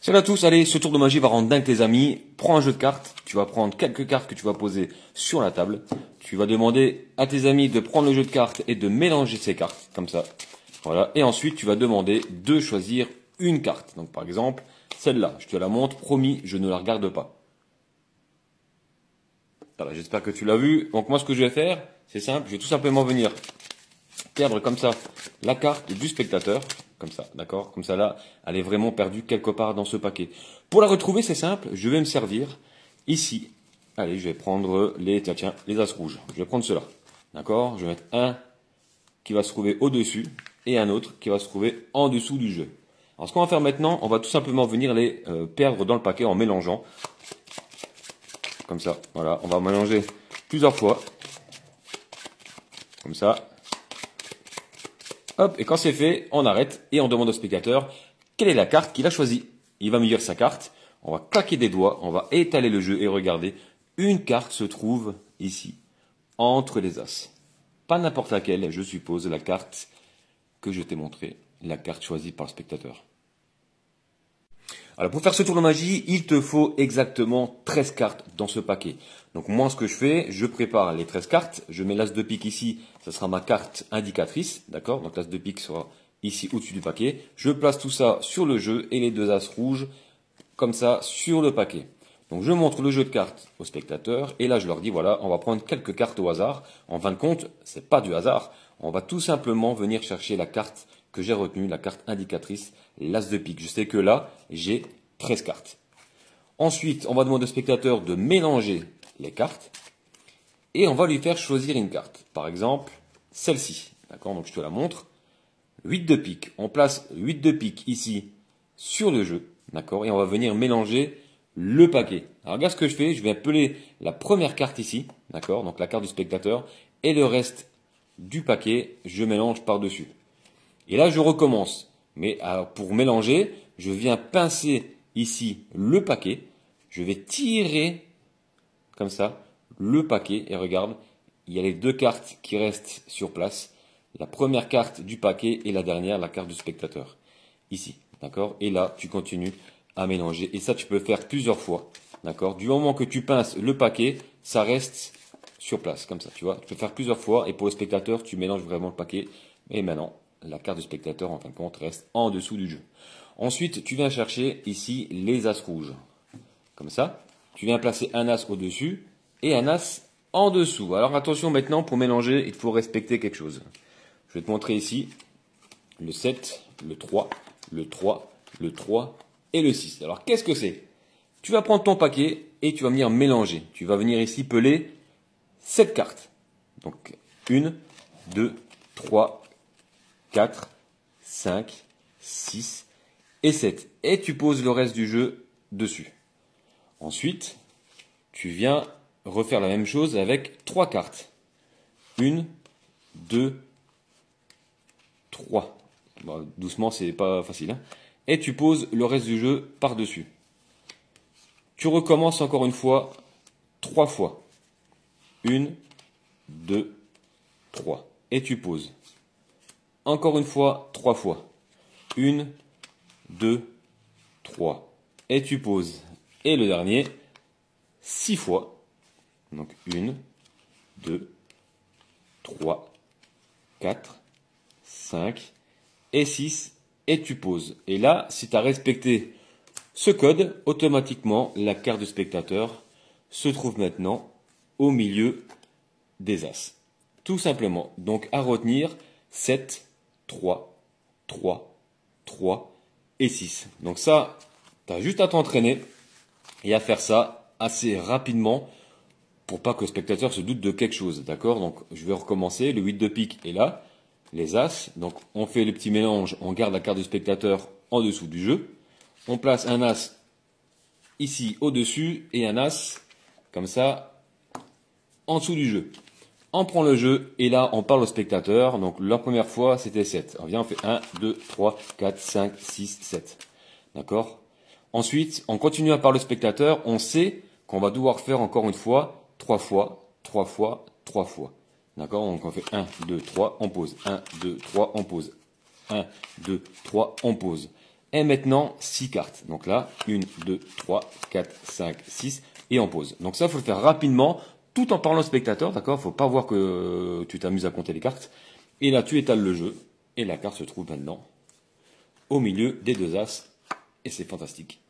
Salut à tous, allez, ce tour de magie va rendre dingue tes amis. Prends un jeu de cartes, tu vas prendre quelques cartes que tu vas poser sur la table. Tu vas demander à tes amis de prendre le jeu de cartes et de mélanger ces cartes, comme ça. Voilà, et ensuite tu vas demander de choisir une carte. Donc par exemple, celle-là, je te la montre, promis, je ne la regarde pas. Voilà, j'espère que tu l'as vu. Donc moi ce que je vais faire, c'est simple, je vais tout simplement venir perdre comme ça la carte du spectateur. Comme ça, d'accord? Comme ça, là, elle est vraiment perdue quelque part dans ce paquet. Pour la retrouver, c'est simple. Je vais me servir ici. Allez, je vais prendre tiens, les as rouges. Je vais prendre cela. D'accord? Je vais mettre un qui va se trouver au-dessus et un autre qui va se trouver en dessous du jeu. Alors, ce qu'on va faire maintenant, on va tout simplement venir les perdre dans le paquet en mélangeant. Comme ça, voilà. On va mélanger plusieurs fois. Comme ça. Hop, et quand c'est fait, on arrête et on demande au spectateur quelle est la carte qu'il a choisie. Il va me dire sa carte, on va claquer des doigts, on va étaler le jeu et regardez, une carte se trouve ici, entre les as. Pas n'importe laquelle, je suppose, la carte que je t'ai montrée, la carte choisie par le spectateur. Alors pour faire ce tour de magie, il te faut exactement 13 cartes dans ce paquet. Donc moi ce que je fais, je prépare les 13 cartes, je mets l'as de pique ici, ça sera ma carte indicatrice, d'accord? Donc l'as de pique sera ici au-dessus du paquet. Je place tout ça sur le jeu et les deux as rouges comme ça sur le paquet. Donc je montre le jeu de cartes aux spectateurs et là je leur dis voilà, on va prendre quelques cartes au hasard. En fin de compte, c'est pas du hasard, on va tout simplement venir chercher la carte que j'ai retenue, la carte indicatrice, l'as de pique. Je sais que là, j'ai 13 cartes. Ensuite, on va demander au spectateur de mélanger les cartes et on va lui faire choisir une carte. Par exemple, celle-ci. D'accord? Donc je te la montre. 8 de pique. On place 8 de pique ici sur le jeu. D'accord? Et on va venir mélanger le paquet. Alors regarde ce que je fais. Je vais appeler la première carte ici. D'accord? Donc la carte du spectateur. Et le reste du paquet, je mélange par-dessus. Et là, je recommence. Mais pour mélanger, je viens pincer ici le paquet. Je vais tirer comme ça le paquet. Et regarde, il y a les deux cartes qui restent sur place. La première carte du paquet et la dernière, la carte du spectateur. Ici, d'accord? Et là, tu continues à mélanger. Et ça, tu peux faire plusieurs fois. D'accord? Du moment que tu pinces le paquet, ça reste sur place, comme ça, tu vois. Tu peux faire plusieurs fois. Et pour le spectateur, tu mélanges vraiment le paquet. Et maintenant, la carte du spectateur, en fin de compte, reste en dessous du jeu. Ensuite, tu viens chercher ici les as rouges. Comme ça. Tu viens placer un as au-dessus et un as en dessous. Alors attention maintenant, pour mélanger, il faut respecter quelque chose. Je vais te montrer ici le 7, le 3, le 3, le 3 et le 6. Alors qu'est-ce que c'est? Tu vas prendre ton paquet et tu vas venir mélanger. Tu vas venir ici peler 7 cartes. Donc 1, 2, 3, 4, 5, 6 et 7. Et tu poses le reste du jeu dessus. Ensuite, tu viens refaire la même chose avec 3 cartes. 1, 2, 3. Bon, doucement, c'est pas facile. Hein. Et tu poses le reste du jeu par-dessus. Tu recommences encore une fois 3 fois. 1, 2, 3. Et tu poses. Encore une fois 3 fois. 1, 2, 3. Et tu poses. Et le dernier, 6 fois. Donc 1, 2, 3, 4, 5 et 6. Et tu poses. Et là, si tu as respecté ce code, automatiquement, la carte du spectateur se trouve maintenant au milieu des as. Tout simplement. Donc à retenir 7, 3, 3, 3 et 6. Donc ça, tu as juste à t'entraîner et à faire ça assez rapidement pour pas que le spectateur se doute de quelque chose. D'accord? Donc je vais recommencer. Le 8 de pique est là. Les as. Donc on fait le petit mélange. On garde la carte du spectateur en dessous du jeu. On place un as ici au-dessus et un as comme ça en dessous du jeu. On prend le jeu et là on parle au spectateur. Donc la première fois c'était 7. On vient, on fait 1, 2, 3, 4, 5, 6, 7. D'accord? Ensuite, on continue à parler au spectateur. On sait qu'on va devoir faire encore une fois 3 fois, 3 fois, 3 fois. D'accord? Donc on fait 1, 2, 3, on pose. 1, 2, 3, on pose. 1, 2, 3, on pose. Et maintenant, 6 cartes. Donc là, 1, 2, 3, 4, 5, 6, et on pose. Donc ça, il faut le faire rapidement, tout en parlant au spectateur, d'accord? Faut pas voir que tu t'amuses à compter les cartes. Et là, tu étales le jeu, et la carte se trouve maintenant au milieu des deux as, et c'est fantastique.